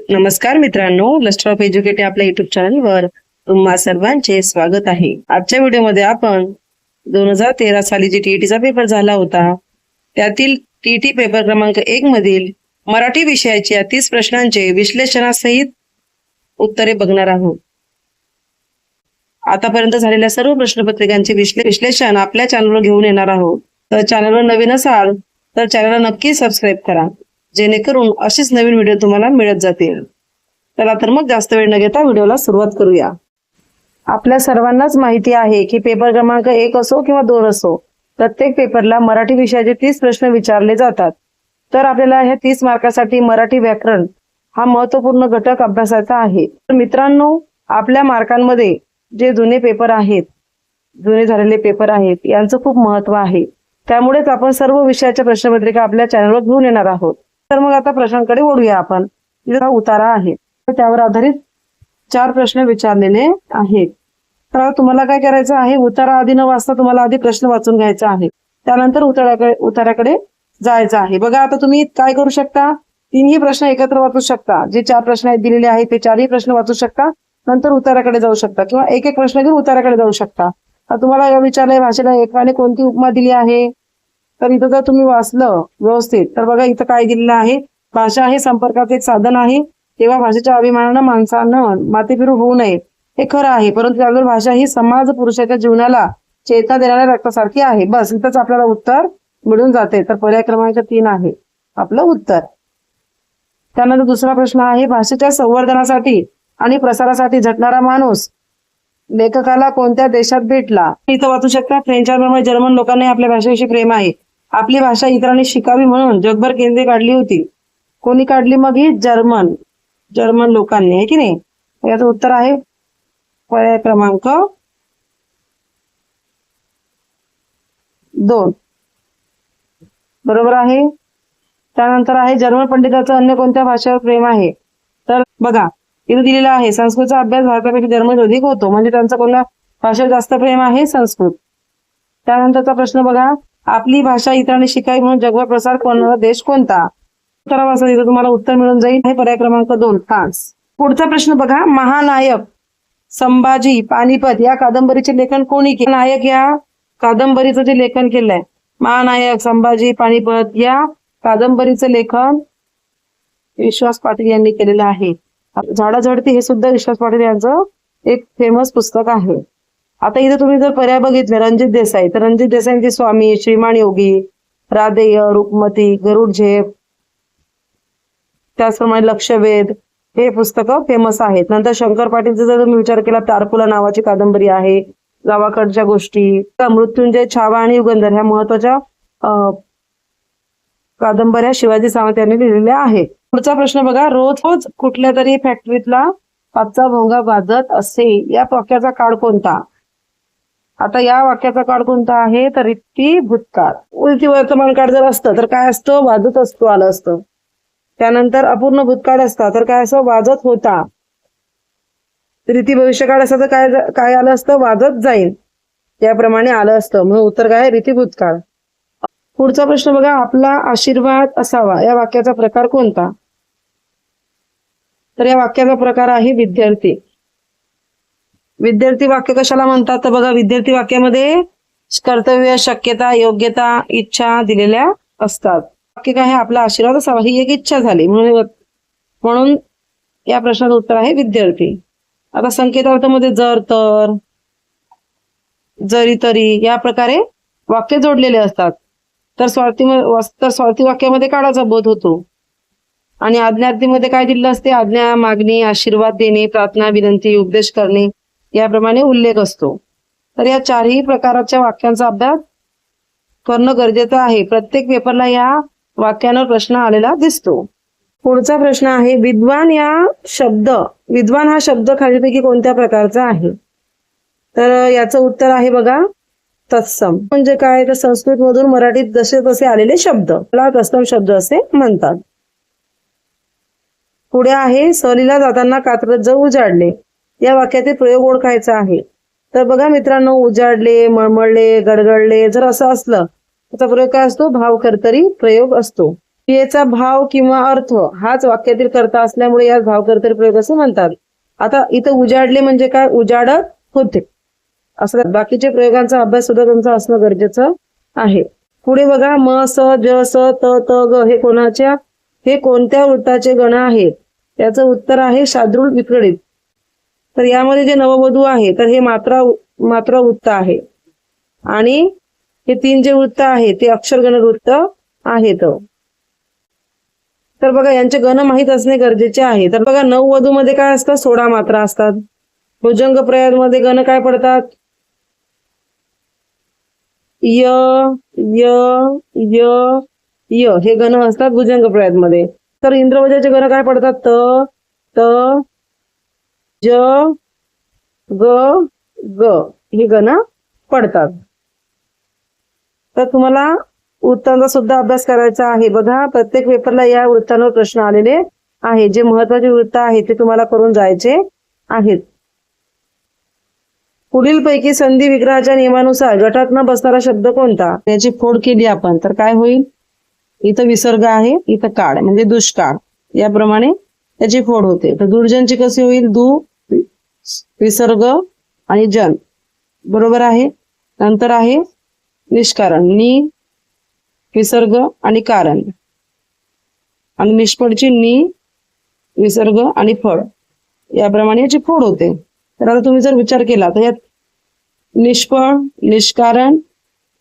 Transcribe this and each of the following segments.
नमस्कार मित्रांनो, lustre of educate आपल्या युट्यूब चॅनलवर तुम्हा सर्वांचे स्वागत आहे. आजच्या व्हिडिओमध्ये आपण 2013 साली जी टीईटीचा पेपर झाला होता त्यातील टीईटी पेपर क्रमांक 1 मधील मराठी विषयाच्या 30 प्रश्नांचे विश्लेषणासहित उत्तरे बघणार आहोत. आतापर्यंत झालेल्या सर्व प्रश्नपत्रिकांचे विश्लेषण आपल्या चॅनलवर घेऊन येणार आहोत. तर चॅनलवर नवीन असाल तर चॅनलला नक्की सबस्क्राईब करा, जेणेकरून अशीच नवीन व्हिडिओ तुम्हाला मिळत जातील. चला तर मग जास्त वेळ न घेता व्हिडिओला सुरुवात करूया. आपल्या सर्वांनाच माहिती आहे की पेपर क्रमांक 1 असो किंवा 2 असो, प्रत्येक पेपरला मराठी विषयाचे 30 प्रश्न विचारले जातात. तर आपल्याला ह्या 30 मार्कासाठी मराठी व्याकरण हा महत्त्वपूर्ण घटक अभ्यासाचा आहे. तर मित्रांनो, आपल्या मार्कांमध्ये जे जुने पेपर आहेत, जुने झालेले पेपर आहेत, यांचं खूप महत्त्व आहे. त्यामुळेच आपण सर्व विषयाच्या प्रश्नपत्रिका आपल्या चॅनलवर घेऊन येणार आहोत. तर मग आता प्रश्नांकडे वळूया आपण. इथं उतारा आहे, त्यावर आधारित 4 प्रश्न विचारलेले आहेत. तर तुम्हाला काय करायचं आहे, उतारा आधी न वाचता तुम्हाला आधी प्रश्न वाचून घ्यायचा आहे, त्यानंतर उताराकडे जायचं आहे. बघा, आता तुम्ही काय करू शकता, 3ही प्रश्न एकत्र वाचू शकता. जे 4 प्रश्न आहेत दिलेले आहेत ते 4ही प्रश्न वाचू शकता, नंतर उताराकडे जाऊ शकता, किंवा एक प्रश्न घेऊन उताराकडे जाऊ शकता. आता तुम्हाला विचारलंय भाषेला एकाने कोणती उपमा दिली आहे, तर इथं जर तुम्ही वाचलं व्यवस्थित तर बघा इथं काय दिलेलं आहे, भाषा हे संपर्काचे एक साधन आहे, तेव्हा भाषेच्या अभिमानानं माणसानं माथेफिरू होऊ नये हे खरं आहे, परंतु त्यावर भाषा ही समाज पुरुषाच्या जीवनाला चेतना देणाऱ्या रक्तासारखी आहे. बस इथंच आपल्याला उत्तर मिळून जाते. तर पर्याय क्रमांक 3 आहे आपलं उत्तर. त्यानंतर दुसरा प्रश्न आहे, भाषेच्या संवर्धनासाठी आणि प्रसारासाठी झटणारा माणूस लेखकाला कोणत्या देशात भेटला. इथं वाचू शकता, फ्रेंचांप्रमाणे जर्मन लोकांना आपल्या भाषेविषयी प्रेम आहे. आपली भाषा इतरांनी शिकावी म्हणून जगभर केंद्रे काढली होती. कोणी काढली मग ही? जर्मन लोकांनी, आहे की नाही. याचं उत्तर आहे पर्याय क्रमांक 2 बरोबर आहे. त्यानंतर आहे, जर्मन पंडिताचं अन्य कोणत्या भाषेवर प्रेम आहे. तर बघा इथं दिलेलं आहे, संस्कृतचा अभ्यास भारतापेक्षा जर्मन अधिक होतो, म्हणजे त्यांचा कोणत्या भाषेवर जास्त प्रेम आहे? संस्कृत. त्यानंतरचा प्रश्न बघा, आपली भाषा इतरांनी शिकावी म्हणून जगभर प्रसार करणारा देश कोणता. उत्तर वाचा, इथं तुम्हाला उत्तर मिळून जाईल. हे पर्याय क्रमांक 2 फ्रान्स. पुढचा प्रश्न बघा, महानायक संभाजी पानिपत या कादंबरीचे लेखन कोणी केले. नायक या कादंबरीचं जे लेखन केलंय, महानायक संभाजी पानिपत या कादंबरीचं लेखन विश्वास पाटील यांनी केलेलं आहे. झाडाझडती हे सुद्धा विश्वास पाटील यांचं एक फेमस पुस्तक आहे. आता इथे तुम्ही जर पर्याय बघितले, रणजित देसाई, तर रणजित देसाईंचे स्वामी, श्रीमान योगी, राधेय, रुक्मती, गरुड झेप, त्याचप्रमाणे लक्षवेध हे पुस्तकं फेमस आहेत. नंतर शंकर पाटीलचा जर तुम्ही विचार केला, तारपुला नावाची कादंबरी आहे, गावाकडच्या गोष्टी, मृत्युंजय, छावा आणि युगंधर ह्या महत्वाच्या कादंबऱ्या शिवाजी सावंत यांनी लिहिलेल्या आहेत. पुढचा प्रश्न बघा, रोज कुठल्या तरी फॅक्टरीतला 5चा भोंगा वाजत असे या वाक्याचा काळ कोणता. आता या वाक्याचा काळ कोणता आहे, तर रीती भूतकाळ. उलटी वर्तमान काळ जर असतं तर काय असतं, वाजत असतो आलं असतं. त्यानंतर अपूर्ण भूतकाळ असता तर काय असं, वाजत होता. रीती भविष्यकाळ असतं तर काय आलं असतं, वाजत जाईल, त्याप्रमाणे आलं असतं. म्हणून उत्तर काय आहे, रीती भूतकाळ. पुढचा प्रश्न बघा, आपला आशीर्वाद असावा या वाक्याचा प्रकार कोणता. तर या वाक्याचा प्रकार आहे विद्यार्थी. विद्यार्थी वाक्य कशाला म्हणतात, तर बघा विद्यार्थी वाक्यामध्ये कर्तव्य, शक्यता, योग्यता, इच्छा दिलेल्या असतात. वाक्य काय आहे, आपला आशीर्वाद असावा ही एक इच्छा झाली, म्हणून या प्रश्नाचं उत्तर आहे विद्यार्थी. आता संकेतार्थामध्ये जर, तर, जरी, तरी या प्रकारे वाक्य जोडलेले असतात. तर स्वार्थी वाक्यामध्ये काळाचा बोध होतो. आणि आज्ञार्थीमध्ये काय दिलेलं असते, आज्ञा, मागणी, आशीर्वाद देणे, प्रार्थना, विनंती, उपदेश करणे याप्रमाणे उल्लेख असतो. तर या 4ही प्रकारच्या वाक्यांचा अभ्यास करणं गरजेचं आहे. प्रत्येक पेपरला या वाक्यांवर प्रश्न आलेला दिसतो. पुढचा प्रश्न आहे, विद्वान हा शब्द खालीलपैकी कोणत्या प्रकारचा आहे. तर याचं उत्तर आहे बघा तत्सम. म्हणजे काय, तर संस्कृत मधून मराठीत जसे तसे आलेले शब्द त्याला तत्सम शब्द असे म्हणतात. पुढे आहे, सहलीला जाताना कात्रज जर उजाडले या वाक्यातील प्रयोग ओळखायचा आहे. तर बघा मित्रांनो, उजाडले, मळमळले, गडगडले जर असं असलं त्याचा प्रयोग काय असतो, भाव कर्तरी प्रयोग असतो. क्रियेचा भाव किंवा अर्थ हाच वाक्यातील कर्ता असल्यामुळे यास भावकर्तरी प्रयोग असे म्हणतात. आता इथं उजाडले म्हणजे काय? उजाडत होते असं. बाकीच्या प्रयोगांचा अभ्यास सुद्धा तुमचा असणं गरजेचं आहे. पुढे बघा, म स ज स त त ग हे कोणत्या वृत्ताचे गण आहेत? त्याचं उत्तर आहे शार्दूल विक्रीडित. तर यामध्ये जे नववधू आहे तर हे मात्रा वृत्त आहे आणि हे 3 जे वृत्त आहे ते अक्षरगण वृत्त आहेत. तर बघा, यांचे गण माहीत असणे गरजेचे आहे. तर बघा, नववधू मध्ये काय असतात? 16 मात्रा असतात. भुजंग प्रयामध्ये गण काय पडतात? य य य य हे गण असतात भुजंग प्रयामध्ये. तर इंद्रवजाचे गण काय पडतात? त त ज ग ग हे गण पडतात. तर तुम्हाला वृत्तांचा सुद्धा अभ्यास करायचा आहे. बघा, प्रत्येक पेपरला या वृत्तांवर प्रश्न आलेले आहे. जे महत्वाचे वृत्त आहेत ते तुम्हाला करून जायचे आहेत. पुढील पैकी संधी विग्रहाच्या नियमानुसार गटात न बसणारा शब्द कोणता? याची फोड केली आपण तर काय होईल? इथं विसर्ग आहे, इथं काळ म्हणजे दुष्काळ, याप्रमाणे त्याची फोड होते. तर दुर्जनची कशी होईल? दु विसर्ग आणि जन, बरोबर आहे. नंतर आहे निष्कारण, नि विसर्ग आणि कारण, आणि निष्फळची नि विसर्ग आणि फळ, याप्रमाणे याची फोड होते. तर आता तुम्ही जर विचार केला तर यात निष्फळ, निष्कारण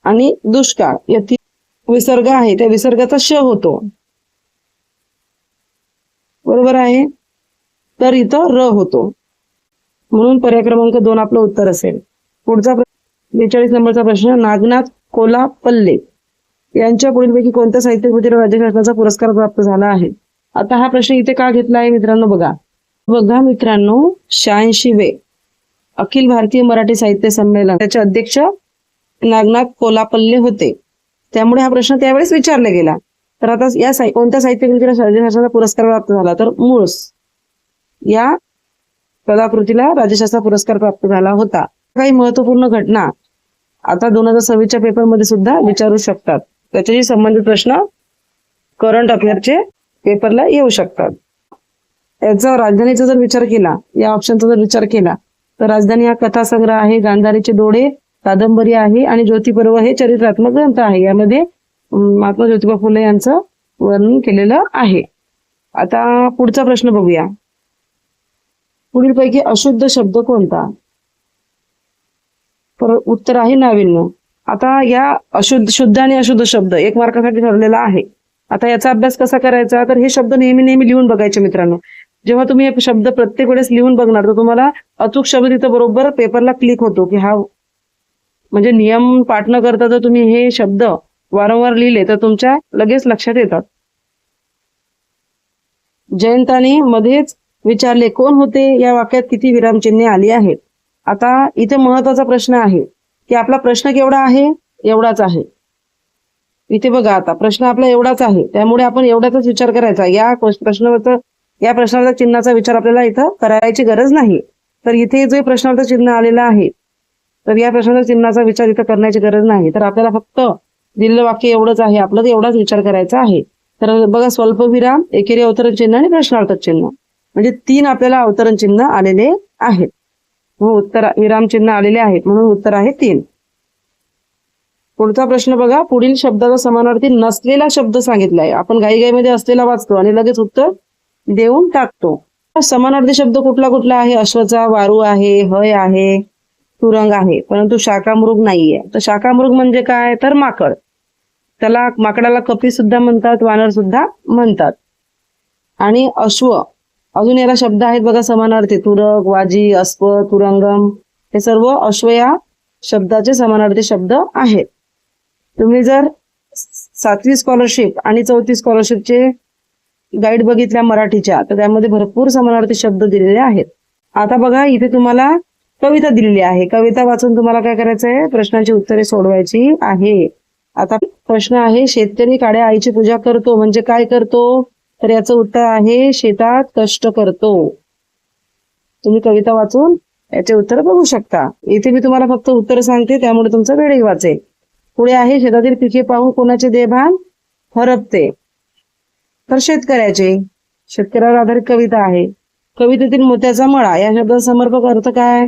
आणि दुष्काळ या 3 विसर्ग आहे, त्या विसर्गाचा श होतो, बरोबर आहे. तर इथं र होतो, म्हणून पर्याय क्रमांक 2 आपलं उत्तर असेल. पुढचा 42 नंबरचा प्रश्न, नागनाथ कोलापल्ले यांच्या पुढीलपैकी कोणत्या साहित्य कृतीला राज्य शासनाचा पुरस्कार प्राप्त झाला आहे? आता हा प्रश्न इथे का घेतला आहे मित्रांनो? बघा मित्रांनो, 86वे अखिल भारतीय मराठी साहित्य संमेलन त्याचे अध्यक्ष नागनाथ कोलापल्ले होते, त्यामुळे हा प्रश्न त्यावेळेस विचारला गेला. तर आता या कोणत्या साहित्य कृतीला राज्य शासनाचा पुरस्कार प्राप्त झाला? तर मूळस या कलाकृतीला राज्य शासनाचा पुरस्कार प्राप्त झाला होता. काही महत्वपूर्ण घटना आता 2026च्या पेपरमध्ये सुद्धा विचारू शकतात, त्याच्याशी संबंधित प्रश्न करंट अफेअरचे पेपरला येऊ शकतात. याचा राजधानीचा जर विचार केला, या ऑप्शनचा जर विचार केला तर राजधानी हा कथासंग्रह आहे, गांधारीचे डोळे कादंबरी आहे आणि ज्योतिपर्व हे चरित्रात्मक ग्रंथ आहे. यामध्ये महात्मा ज्योतिबा फुले यांचं वर्णन केलेलं आहे. आता पुढचा प्रश्न बघूया, पुढीलपैकी अशुद्ध शब्द कोणता? तर उत्तर आहे नाविन्य. आता या शुद्ध आणि अशुद्ध शब्द 1 मार्कासाठी ठरलेला आहे. आता याचा अभ्यास कसा करायचा? तर हे शब्द नेहमी लिहून बघायचे मित्रांनो. जेव्हा तुम्ही हे शब्द प्रत्येक वेळेस लिहून बघणार तर तुम्हाला अचूक शब्द तिथं बरोबर पेपरला क्लिक होतो की हा, म्हणजे नियम पाठ न करता जर तुम्ही हे शब्द वारंवार लिहिले तर तुमच्या लगेच लक्षात येतात. जयंताने मध्येच विचारले कोण होते? या वाक्यात किती विरामचिन्हे आली आहेत? आता इथे महत्वाचा प्रश्न आहे की आपला प्रश्न केवढा आहे? एवढाच आहे. इथे बघा, आता प्रश्न आपला एवढाच आहे, त्यामुळे आपण एवढाच विचार करायचा. या प्रश्नाचा चिन्हाचा विचार आपल्याला इथं करायची गरज नाही. तर इथे जे प्रश्नाचं चिन्ह आलेलं आहे तर या प्रश्नाच्या चिन्हाचा विचार इथं करण्याची गरज नाही. तर आपल्याला फक्त दिलेलं वाक्य एवढंच आहे, आपल्याला एवढाच विचार करायचा आहे. तर बघा, स्वल्पविराम, एकेरी अवतरण चिन्ह आणि प्रश्नार्थक चिन्ह, म्हणजे 3 आपल्याला अवतरण चिन्ह आलेले आहेत, उत्तर विराम चिन्ह आलेले आहेत, म्हणून उत्तर आहे 3. पुढचा प्रश्न बघा, पुढील शब्दाचा समानार्थी नसलेला शब्द सांगितलाय. आपण घाईमध्ये असलेला वाचतो आणि लगेच उत्तर देऊन टाकतो. समानार्थी शब्द कुठला आहे? अश्वचा वारू आहे, हय आहे, तुरंग आहे, परंतु शाकामृग नाहीये. तर शाकामृग म्हणजे काय? तर माकड. त्याला माकडाला कपी सुद्धा म्हणतात, वानर सुद्धा म्हणतात. आणि अश्व, अजून याला शब्द आहेत बघा समानार्थी, तुरग, वाजी, अस्प, तुरंगम, हे सर्व अश्व या शब्दाचे समानार्थी शब्द आहेत. तुम्ही जर 7वी स्कॉलरशिप आणि 4थी स्कॉलरशिपचे गाईड बघितल्या मराठीच्या तर त्यामध्ये भरपूर समानार्थी शब्द दिलेले आहेत. आता बघा, इथे तुम्हाला कविता दिलेली आहे. कविता वाचून तुम्हाला काय करायचं आहे? प्रश्नांची उत्तरे सोडवायची आहे. आता प्रश्न आहे, शेतकरी काड्या आईची पूजा करतो म्हणजे काय करतो? तर याचं उत्तर आहे शेतात कष्ट करतो. तुम्ही कविता वाचून याचे उत्तर बघू शकता. इथे मी तुम्हाला फक्त उत्तर सांगते, त्यामुळे तुमचा वेळही वाचेल. पुढे आहे, शेतातील पिके पाहून कोणाचे देहभान हरपते? तर शेतकऱ्याचे. शेतकऱ्यावर आधारित कविता आहे. कवितेतील मोत्याचा मळा या शब्दाचा समर्पक अर्थ काय?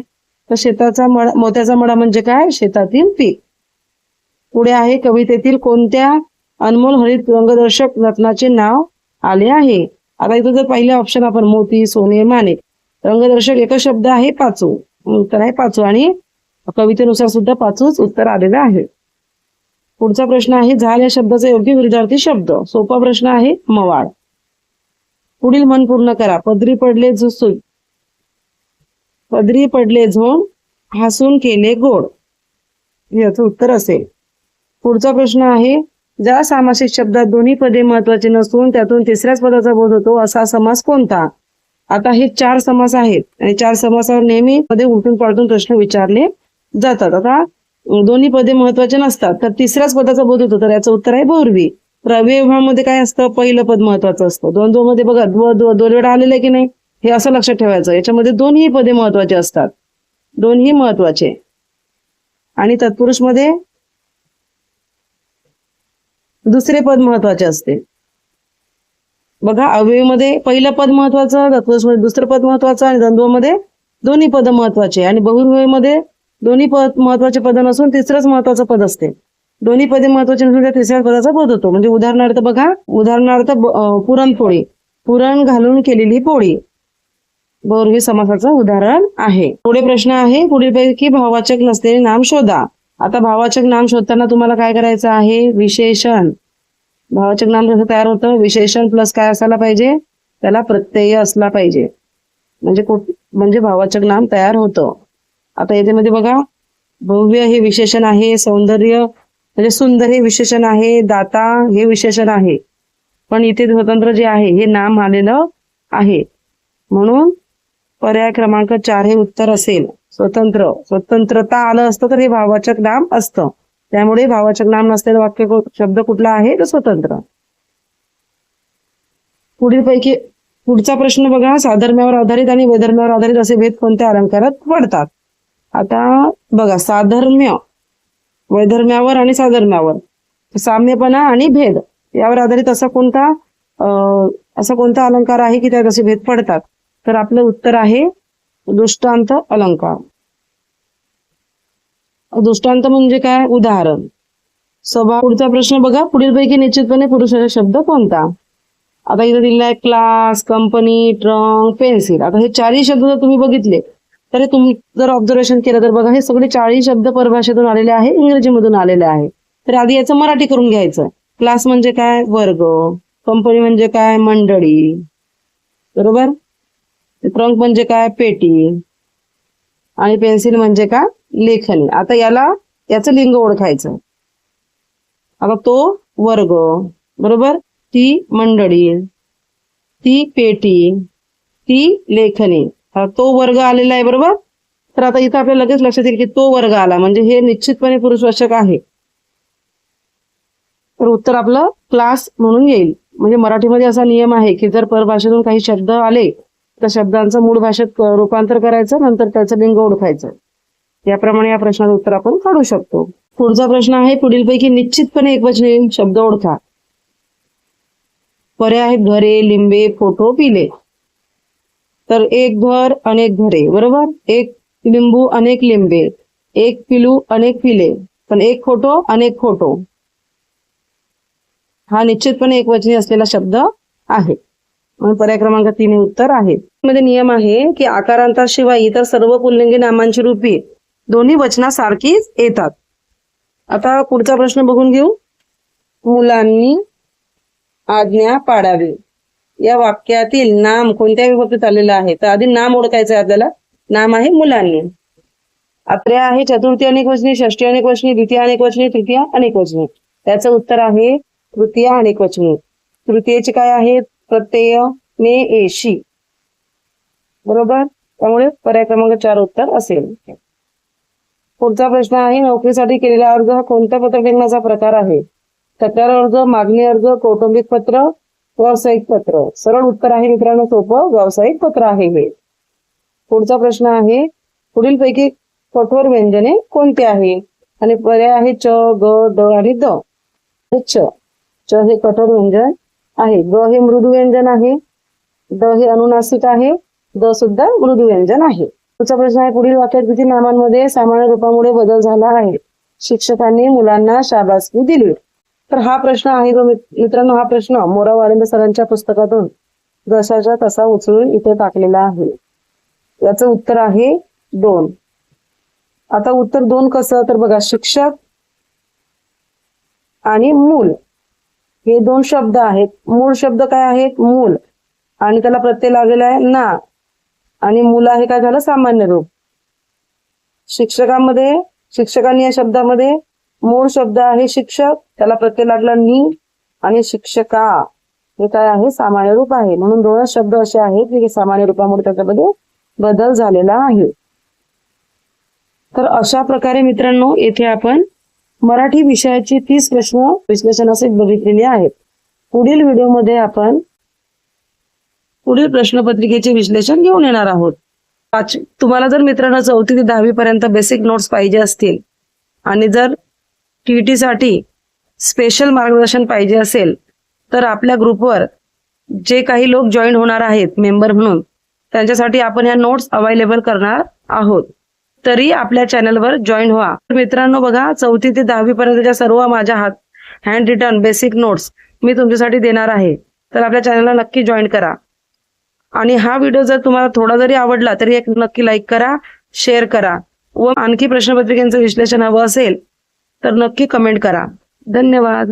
तर शेताचा मळा, मोत्याचा मळा म्हणजे काय? शेतातील पीक. पुढे आहे कवितेतील कोणत्या अनमोल हरित रंगदर्शक रत्नाचे नाव आले आहे? आता इथं जर पहिले ऑप्शन आपण मोती, सोने, माणिक. रंगदर्शक एकच शब्द आहे पाचू. उत्तर आहे पाचू आणि कवितेनुसार सुद्धा पाचूच उत्तर आलेलं आहे. पुढचा प्रश्न आहे झाल या शब्दाचा योग्य विरुद्धार्थी शब्द. सोपा प्रश्न आहे मवाळ. पुढील म्हण पूर्ण करा. पदरी पडले झुसून, पदरी पडले झोन, हसून केले गोड. याचं उत्तर असेल. पुढचा प्रश्न आहे ज्या सामासिक शब्दात दोन्ही पदे महत्वाची नसून त्यातून तिसऱ्याच पदाचा बोध होतो असा समास कोणता? आता हे 4 समास आहेत आणि 4 समासावर नेहमी पदे उलटून पालटून प्रश्न विचारले जातात. आता दोन्ही पदे महत्वाचे नसतात तर तिसऱ्याच पदाचा बोध होतो, तर याचं उत्तर आहे बहुर्वी. तर अव्ययभावामध्ये काय असतं? पहिलं पद महत्वाचं असतं. द्वंद्व मध्ये बघा दोन वेळा आलेलं आहे की नाही, हे असं लक्षात ठेवायचं. याच्यामध्ये दोन्ही पदे महत्वाचे असतात, दोन्ही महत्वाचे. आणि तत्पुरुष मध्ये दुसरे पद महत्वाचे असते. बघा अव्ययमध्ये पहिलं पद महत्वाचं, तत्पुरुष मध्ये दुसरं पद महत्वाचं आणि द्वंद्वमध्ये दोन्ही पद महत्वाचे. आणि बहुव्रीहीमध्ये दोन्ही पद महत्वाचे पद नसून तिसरंच महत्वाचं पद असते. दोन्ही पदे महत्वाचे नसून त्या तिसऱ्या पदाचा बोध होतो. म्हणजे उदाहरणार्थ बघा, उदाहरणार्थ पुरणपोळी, पुरण घालून केलेली पोळी बहुव्रीही समासाचं उदाहरण आहे. पुढे प्रश्न आहे पुढीलपैकी भाववाचक नसलेले नाम शोधा. आता भाववाचक नाम शोधताना तुम्हाला काय करायचं आहे? विशेषण. भाववाचक नाम कसं तयार होतं? विशेषण प्लस काय असायला पाहिजे? त्याला प्रत्यय असला पाहिजे, म्हणजे भाववाचक नाम तयार होतं. आता याच्यामध्ये बघा भव्य हे विशेषण आहे, सौंदर्य म्हणजे सुंदर हे विशेषण आहे, दाता हे विशेषण आहे. पण इथे स्वतंत्र जे आहे हे नाम आलेलं आहे. म्हणून पर्याय क्रमांक 4 हे उत्तर असेल. स्वतंत्र, स्वतंत्रता आलं असतं तर हे भाववाचक नाम असतं. त्यामुळे भाववाचक नाम नसलेलं वाक्य शब्द कुठला आहे? तर स्वतंत्र. पुढीलपैकी पुढचा प्रश्न बघा, साधर्म्यावर आधारित आणि वैधर्म्यावर आधारित असे भेद कोणत्या अलंकारात पडतात? आता बघा, साधर्म्य वैधर्म्यावर आणि साधर्म्यावर, साम्यपणा आणि भेद यावर आधारित असा कोणता अलंकार आहे की त्यात असे भेद पडतात? तर आपलं उत्तर आहे दृष्टांत अलंकार. दृष्टांत म्हणजे काय? उदाहरण. पुढचा प्रश्न बघा, पुढीलपैकी निश्चितपणे पुरुषाचा शब्द कोणता? आता इथं दिलेला आहे क्लास, कंपनी, ट्रंक, पेन्सिल. आता हे 4ही शब्द जर तुम्ही बघितले तर तुम्ही जर ऑब्झर्वेशन केलं तर बघा हे सगळे 40 शब्द परभाषेतून आलेले आहे, इंग्रजीमधून आलेले आहे. तर आधी याचं मराठी करून घ्यायचं. क्लास म्हणजे काय? वर्ग. कंपनी म्हणजे काय? मंडळी. बरोबर. ट्रंक म्हणजे काय? पेटी. आणि पेन्सिल म्हणजे काय? लेखनी. आता याचं लिंग ओळखायचं. आता तो वर्ग, बरोबर, ती मंडळी, ती पेटी, ती लेखनी. तो वर्ग आलेला आहे, बरोबर. तर आता इथं आपल्याला लगेच लक्षात येईल की तो वर्ग आला म्हणजे हे निश्चितपणे पुरुषवाचक आहे. तर उत्तर आपलं क्लास म्हणून येईल. म्हणजे मराठीमध्ये असा नियम आहे की जर परभाषेतून काही शब्द आले तर शब्दांचं मूळ भाषेत रूपांतर करायचं, नंतर त्याचं लिंग ओळखायचं. याप्रमाणे या प्रश्नाचं उत्तर आपण काढू शकतो. पुढचा प्रश्न आहे पुढीलपैकी निश्चितपणे एकवचनी शब्द ओळखा. पर्याय आहेत घरे, लिंबे, फोटो, पिले. तर एक घर, अनेक घरे, बरोबर. एक लिंबू, अनेक लिंबे. एक पिलू, अनेक पिले. पण एक फोटो, अनेक फोटो. हा निश्चितपणे एकवचनी असलेला शब्द आहे. म्हणून पर्याय क्रमांक 3 हे उत्तर आहे. मध्ये नियम आहे की आकारांताशिवाय इतर सर्व पुल्लिंगी नामांची रूपे दोन्ही वचनासारखीच येतात. आता पुढचा प्रश्न बघून घेऊ. मुलांनी आज्ञा पाळावी या वाक्यातील नाम कोणत्या विभक्तीत आलेलं आहे? तर आधी नाम ओळखायचं आहे आपल्याला. नाम आहे मुलांनी. अत्र्या आहे चतुर्थी अनेकवचनी, षष्ठी अनेकवचनी, द्वितीय अनेकवचनी, तृतीय अनेकवचनी. त्याचं उत्तर आहे तृतीय अनेकवचनी. तृतीयचे काय आहेत? प्रत्यय, ने, एशी, बरोबर. त्यामुळे पर्याय क्रमांक 4 उत्तर असेल. पुढचा प्रश्न आहे नोकरीसाठी केलेला अर्ज हा कोणत्या पत्र लेखनाचा प्रकार आहे? तक्रार अर्ज, मागणी अर्ज, कौटुंबिक पत्र, व्यावसायिक पत्र. सरळ उत्तर आहे मित्रांनो, सोपं, व्यावसायिक पत्र आहे हे. पुढचा प्रश्न आहे पुढीलपैकी कठोर व्यंजने कोणती आहे? आणि पर्याय आहे च, ग, ड आणि द. च हे कठोर व्यंजन आहे. ग हे मृदू व्यंजन आहे, द हे अनुनासिक आहे, द सुद्धा मृदू व्यंजन आहे. पुढचा प्रश्न आहे, पुढील वाक्यात किती नामांमध्ये सामान्य रूपामुळे बदल झाला आहे? शिक्षकांनी मुलांना शाबासकी दिली. तर हा प्रश्न आहे जो मित्रांनो, हा प्रश्न मोराव वारिंद सरांच्या पुस्तकातून जसाच्या तसा उचलून इथे टाकलेला आहे. याचं उत्तर आहे 2. आता उत्तर 2 कसं, तर बघा, शिक्षक आणि मूल हे 2 शब्द आहेत. मूळ शब्द काय आहेत? मूल, आणि त्याला प्रत्यय लागलेला आहे ना, आणि मूल आहे काय झालं? सामान्य रूप. शिक्षकांनी या शब्दामध्ये मूळ शब्द आहे शिक्षक, त्याला प्रत्यय लागला नी, आणि शिक्षका हे काय आहे? सामान्य रूप आहे. म्हणून 2 शब्द असे आहेत की सामान्य रूपामुळे त्याच्यामध्ये बदल झालेला आहे. तर अशा प्रकारे मित्रांनो येथे आपण मराठी विषयाची 30 प्रश्न विश्लेषण असे बघितलेले आहेत. पुढील व्हिडिओमध्ये आपण पुढील प्रश्नपत्रिकेचे विश्लेषण घेऊन येणार आहोत. तुम्हाला जर मित्रांनो 4थी ते 10वी पर्यंत बेसिक नोट्स पाहिजे असतील आणि जर TET साठी स्पेशल मार्गदर्शन पाहिजे असेल तर आपल्या ग्रुपवर जे काही लोक जॉईन होणार आहेत मेंबर म्हणून, त्यांच्यासाठी आपण या नोट्स अवेलेबल करणार आहोत. तरी आपल्या चॅनलवर जॉईन व्हा. मित्रांनो बघा, 4थी ते 10वी पर्यंतच्या सर्व माझ्या हँड रिटन बेसिक नोट्स मी तुमच्यासाठी देणार आहे. तर आपल्या चॅनलला नक्की जॉईन करा. आणि हा व्हिडिओ जर तुम्हाला थोडा जरी आवडला तरी एक नक्की लाईक करा, शेअर करा, व आणखी प्रश्नपत्रिकांचं विश्लेषण हवं असेल तर नक्की कमेंट करा. धन्यवाद.